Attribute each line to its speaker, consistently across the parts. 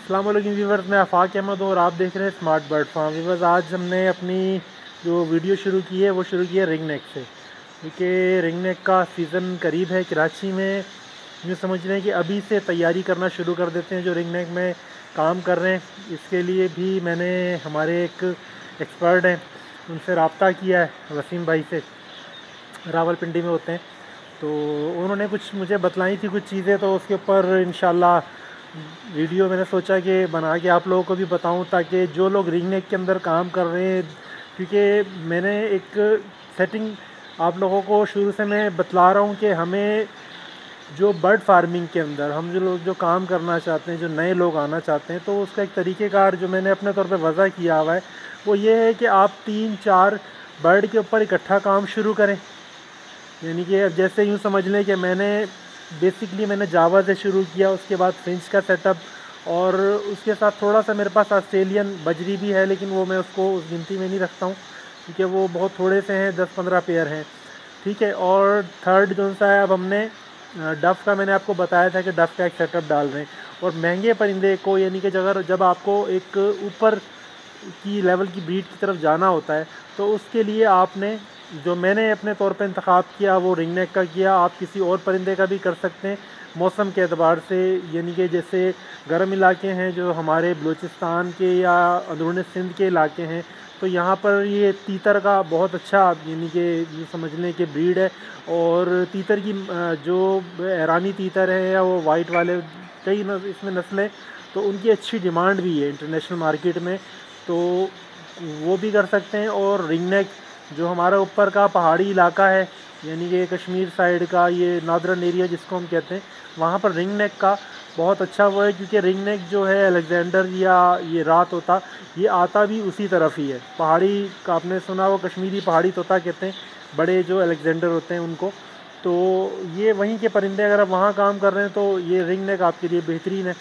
Speaker 1: अस्सलाम वालेकुम व्यूवर्स, मैं आफाक अहमद हूँ और आप देख रहे हैं स्मार्ट बर्ड फार्म। व्यूवर्स, आज हमने अपनी जो वीडियो शुरू की है वो शुरू की है रिंग नेक से, क्योंकि रिंग नेक का सीज़न करीब है कराची में। यूँ समझ रहे हैं कि अभी से तैयारी करना शुरू कर देते हैं जो रिंग नेक में काम कर रहे हैं। इसके लिए भी मैंने हमारे एक एक्सपर्ट हैं उनसे रब्ता किया है, वसीम भाई से, रावलपिंडी में होते हैं। तो उन्होंने कुछ मुझे बतलाई थी कुछ चीज़ें, तो उसके ऊपर इंशाल्लाह वीडियो मैंने सोचा कि बना के आप लोगों को भी बताऊं, ताकि जो लोग रिंग नेक के अंदर काम कर रहे हैं, क्योंकि मैंने एक सेटिंग आप लोगों को शुरू से मैं बतला रहा हूं कि हमें जो बर्ड फार्मिंग के अंदर हम जो लोग जो काम करना चाहते हैं, जो नए लोग आना चाहते हैं, तो उसका एक तरीक़ेकार जो मैंने अपने तौर पे वज़ा किया हुआ है वो ये है कि आप 3-4 बर्ड के ऊपर इकट्ठा काम शुरू करें। यानी कि अब जैसे यूँ समझ लें कि मैंने जावा से शुरू किया, उसके बाद फ्रेंच का सेटअप, और उसके साथ थोड़ा सा मेरे पास ऑस्ट्रेलियन बजरी भी है, लेकिन वो मैं उसको उस गिनती में नहीं रखता हूँ क्योंकि वो बहुत थोड़े से हैं, 10-15 पेयर हैं। ठीक है। और थर्ड जो सा है, अब हमने डफ़ का मैंने आपको बताया था कि डफ़ का एक सेटअप डाल रहे हैं। और महंगे परिंदे को, यानी कि जब आपको एक ऊपर की लेवल की ब्रीड की तरफ जाना होता है, तो उसके लिए आपने जो मैंने अपने तौर पे इंतखाब किया वो रिंग नेक का किया। आप किसी और परिंदे का भी कर सकते हैं मौसम के एतबार से, यानी कि जैसे गर्म इलाके हैं जो हमारे बलूचिस्तान के या अंदरूनी सिंध के इलाके हैं, तो यहाँ पर ये तीतर का बहुत अच्छा, यानी कि ये समझ लें कि ब्रीड है। और तीतर की जो ईरानी तीतर है या वो वाइट वाले कई इसमें नस्लें, तो उनकी अच्छी डिमांड भी है इंटरनेशनल मार्केट में, तो वो भी कर सकते हैं। और रिंग नेक जो हमारा ऊपर का पहाड़ी इलाका है, यानी कि कश्मीर साइड का ये नॉर्दर्न एरिया जिसको हम कहते हैं, वहाँ पर रिंग नेक का बहुत अच्छा वो है, क्योंकि रिंग नेक जो है अलेक्जेंडर या ये रात तोता, ये आता भी उसी तरफ ही है। पहाड़ी का आपने सुना, वो कश्मीरी पहाड़ी तोता कहते हैं, बड़े जो अलेक्जेंडर होते हैं उनको। तो ये वहीं के परिंदे, अगर आप वहाँ काम कर रहे हैं तो ये रिंग नेक आपके लिए बेहतरीन है।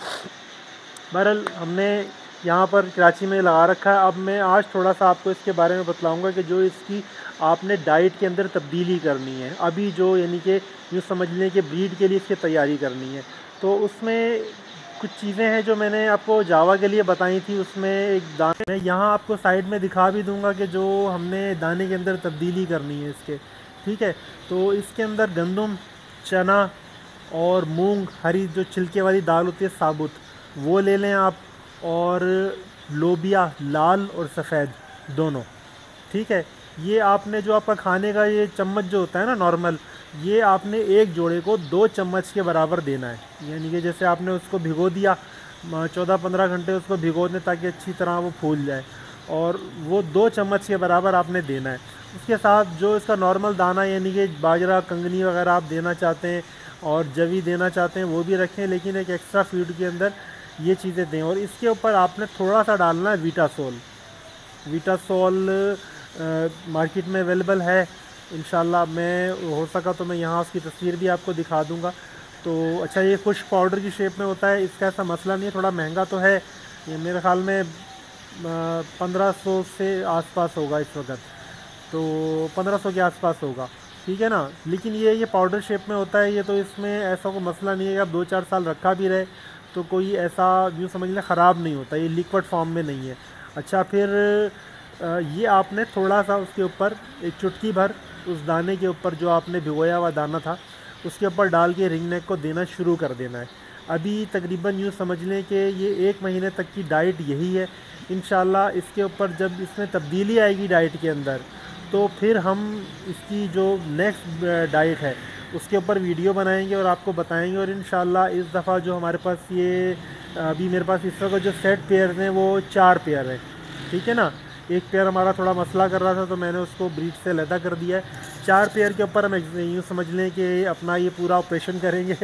Speaker 1: बहरहाल हमने यहाँ पर कराची में लगा रखा है। अब मैं आज थोड़ा सा आपको इसके बारे में बतलाऊँगा कि जो इसकी आपने डाइट के अंदर तब्दीली करनी है अभी, जो यानी कि यूँ समझ लें कि ब्रीड के लिए इसकी तैयारी करनी है, तो उसमें कुछ चीज़ें हैं जो मैंने आपको जावा के लिए बताई थी। उसमें एक दाने, मैं यहाँ आपको साइड में दिखा भी दूँगा कि जो हमने दाने के अंदर तब्दीली करनी है इसके। ठीक है। तो इसके अंदर गंदम, चना और मूंग, हरी जो छिलके वाली दाल होती है साबुत, वो ले लें आप। और लोबिया, लाल और सफ़ेद दोनों। ठीक है। ये आपने जो आपका खाने का ये चम्मच जो होता है ना नॉर्मल, ये आपने एक जोड़े को 2 चम्मच के बराबर देना है। यानी कि जैसे आपने उसको भिगो दिया 14-15 घंटे उसको भिगो दें ताकि अच्छी तरह वो फूल जाए, और वो 2 चम्मच के बराबर आपने देना है। उसके साथ जो इसका नॉर्मल दाना, यानी कि बाजरा, कंगनी वगैरह आप देना चाहते हैं और जवी देना चाहते हैं वो भी रखें, लेकिन एक एक्स्ट्रा फीड के अंदर ये चीज़ें दें। और इसके ऊपर आपने थोड़ा सा डालना है वीटासोल। वीटासोल मार्केट में अवेलेबल है। इंशाल्लाह मैं हो सका तो मैं यहाँ उसकी तस्वीर भी आपको दिखा दूँगा। तो अच्छा, ये खुश्क पाउडर की शेप में होता है, इसका ऐसा मसला नहीं है। थोड़ा महंगा तो है, ये मेरे ख़्याल में 1500 से आसपास होगा इस वक्त, तो 1500 के आसपास होगा। ठीक है ना। लेकिन ये पाउडर शेप में होता है ये, तो इसमें ऐसा कोई मसला नहीं है कि आप 2-4 साल रखा भी रहे तो कोई ऐसा यूँ समझ लें ख़राब नहीं होता। ये लिक्विड फॉर्म में नहीं है। अच्छा, फिर ये आपने थोड़ा सा उसके ऊपर एक चुटकी भर उस दाने के ऊपर, जो आपने भिगोया हुआ दाना था, उसके ऊपर डाल के रिंग नेक को देना शुरू कर देना है। अभी तकरीबन यूँ समझ लें कि ये 1 महीने तक की डाइट यही है। इंशाल्लाह इसके ऊपर जब इसमें तब्दीली आएगी डाइट के अंदर, तो फिर हम इसकी जो नेक्स्ट डाइट है उसके ऊपर वीडियो बनाएंगे और आपको बताएंगे। और इंशाल्लाह इस दफ़ा जो हमारे पास ये अभी मेरे पास इस वक्त जो सेट पेयर हैं वो 4 पेयर हैं। ठीक है ना। एक पेयर हमारा थोड़ा मसला कर रहा था तो मैंने उसको ब्रीड से अलहदा कर दिया है। 4 पेयर के ऊपर हम यूँ समझ लें कि अपना ये पूरा ऑपरेशन करेंगे,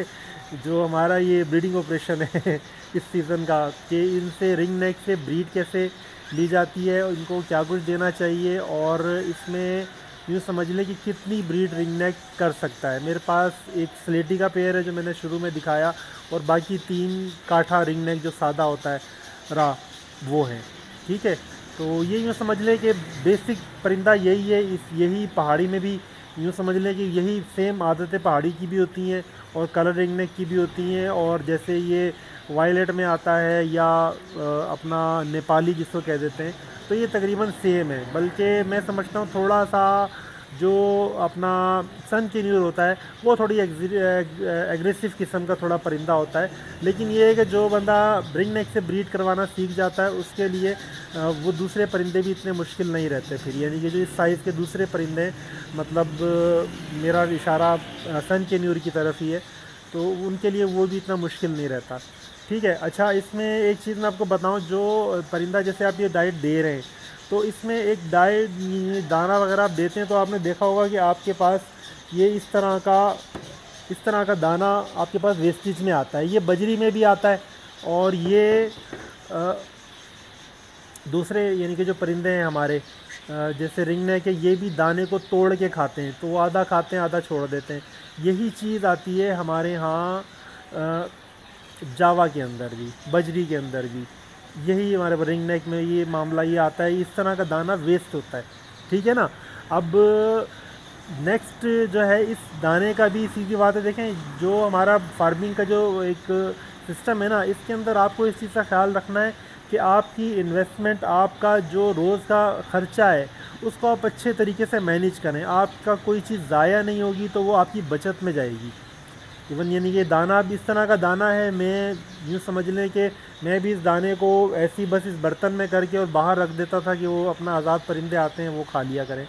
Speaker 1: जो हमारा ये ब्रीडिंग ऑपरेशन है इस सीज़न का, कि इनसे रिंग नेक से ब्रीड कैसे ली जाती है, इनको क्या कुछ देना चाहिए, और इसमें यूँ समझ लें कि कितनी ब्रीड रिंग नेक कर सकता है। मेरे पास एक स्लेटी का पेयर है जो मैंने शुरू में दिखाया, और बाकी 3 काठा रिंग नेक जो सादा होता है वो है। ठीक है। तो ये यूँ समझ लें कि बेसिक परिंदा यही है। यही पहाड़ी में भी यूँ समझ लें कि यही सेम आदतें पहाड़ी की भी होती हैं और कलर रिंग नेक की भी होती हैं। और जैसे ये वायलेट में आता है या अपना नेपाली जिसको कह देते हैं, तो ये तकरीबन सेम है। बल्कि मैं समझता हूँ थोड़ा सा जो अपना सन कैन्यूर होता है वो थोड़ी एग्रेसिव किस्म का थोड़ा परिंदा होता है। लेकिन ये है कि जो बंदा रिंग नेक से ब्रीड करवाना सीख जाता है उसके लिए वो दूसरे परिंदे भी इतने मुश्किल नहीं रहते फिर। यानी कि जो इस साइज़ के दूसरे परिंदे हैं, मतलब मेरा इशारा सन कैन्यूर की तरफ ही है, तो उनके लिए वो भी इतना मुश्किल नहीं रहता। ठीक है। अच्छा, इसमें एक चीज़ मैं आपको बताऊं, जो परिंदा जैसे आप ये डाइट दे रहे हैं, तो इसमें एक डाइट दाना वगैरह आप देते हैं तो आपने देखा होगा कि आपके पास ये इस तरह का दाना आपके पास वेस्टेज में आता है। ये बजरी में भी आता है और ये दूसरे यानी कि जो परिंदे हैं हमारे जैसे रिंग नेक है, ये भी दाने को तोड़ के खाते हैं, तो वो आधा खाते हैं आधा छोड़ देते हैं। यही चीज़ आती है हमारे यहाँ जावा के अंदर भी, बजरी के अंदर भी यही हमारे रिंग नेक में ये मामला ये आता है। इस तरह का दाना वेस्ट होता है। ठीक है ना। अब नेक्स्ट जो है इस दाने का भी सीधी बात है, देखें जो हमारा फार्मिंग का जो एक सिस्टम है ना, इसके अंदर आपको इस चीज़ का ख्याल रखना है कि आपकी इन्वेस्टमेंट, आपका जो रोज़ का ख़र्चा है उसको आप अच्छे तरीके से मैनेज करें। आपका कोई चीज़ ज़ाया नहीं होगी तो वो आपकी बचत में जाएगी। इवन यानी कि दाना भी इस तरह का दाना है, मैं यूँ समझ लें कि मैं भी इस दाने को ऐसी बस इस बर्तन में करके और बाहर रख देता था कि वो अपना आज़ाद परिंदे आते हैं वो खा लिया करें।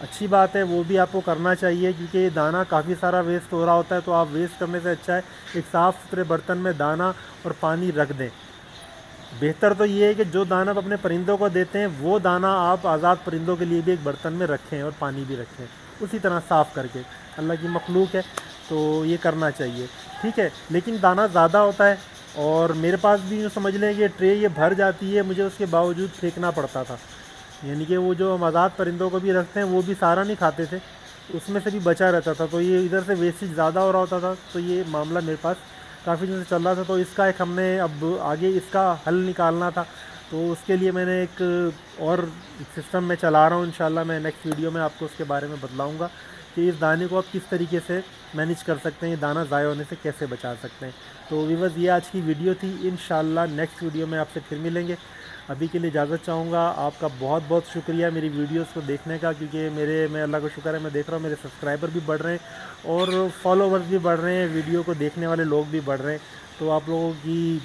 Speaker 1: अच्छी बात है, वो भी आपको करना चाहिए क्योंकि ये दाना काफ़ी सारा वेस्ट हो रहा होता है। तो आप वेस्ट करने से अच्छा है एक साफ़ सुथरे बर्तन में दाना और पानी रख दें। बेहतर तो ये है कि जो दाना आप अपने परिंदों को देते हैं वो दाना आप आज़ाद परिंदों के लिए भी एक बर्तन में रखें और पानी भी रखें उसी तरह साफ़ करके। अल्लाह की मखलूक है तो ये करना चाहिए। ठीक है। लेकिन दाना ज़्यादा होता है और मेरे पास भी यूँ समझ लें कि ट्रे ये भर जाती है, मुझे उसके बावजूद फेंकना पड़ता था। यानी कि वो जो हम आज़ाद परिंदों को भी रखते हैं वो भी सारा नहीं खाते थे, उसमें से भी बचा रहता था, तो ये इधर से वेस्टेज ज़्यादा हो रहा होता था। तो ये मामला मेरे पास काफ़ी दिन से चल रहा था, तो इसका एक हमने अब आगे इसका हल निकालना था। तो उसके लिए मैंने एक और सिस्टम में चला रहा हूँ। इंशाल्लाह मैं नेक्स्ट वीडियो में आपको उसके बारे में बतलाऊँगा कि इस दाने को आप किस तरीके से मैनेज कर सकते हैं, ये दाना ज़ाया होने से कैसे बचा सकते हैं। तो व्यूअर्स, ये आज की वीडियो थी। इंशाल्लाह नेक्स्ट वीडियो में आपसे फिर मिलेंगे। अभी के लिए इजाज़त चाहूँगा। आपका बहुत बहुत शुक्रिया मेरी वीडियोस को देखने का, क्योंकि मैं अल्लाह का शुक्र है मैं देख रहा हूँ मेरे सब्सक्राइबर भी बढ़ रहे हैं और फॉलोवर्स भी बढ़ रहे हैं, वीडियो को देखने वाले लोग भी बढ़ रहे हैं। तो आप लोगों की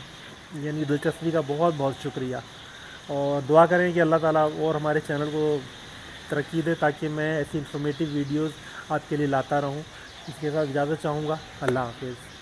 Speaker 1: यानी दिलचस्पी का बहुत बहुत शुक्रिया और दुआ करें कि अल्लाह ताला और हमारे चैनल को तरक्की दे ताकि मैं ऐसी इंफॉर्मेटिव वीडियोस आपके लिए लाता रहूं। इसके साथ इजाज़त चाहूँगा। अल्लाह हाफ़िज़।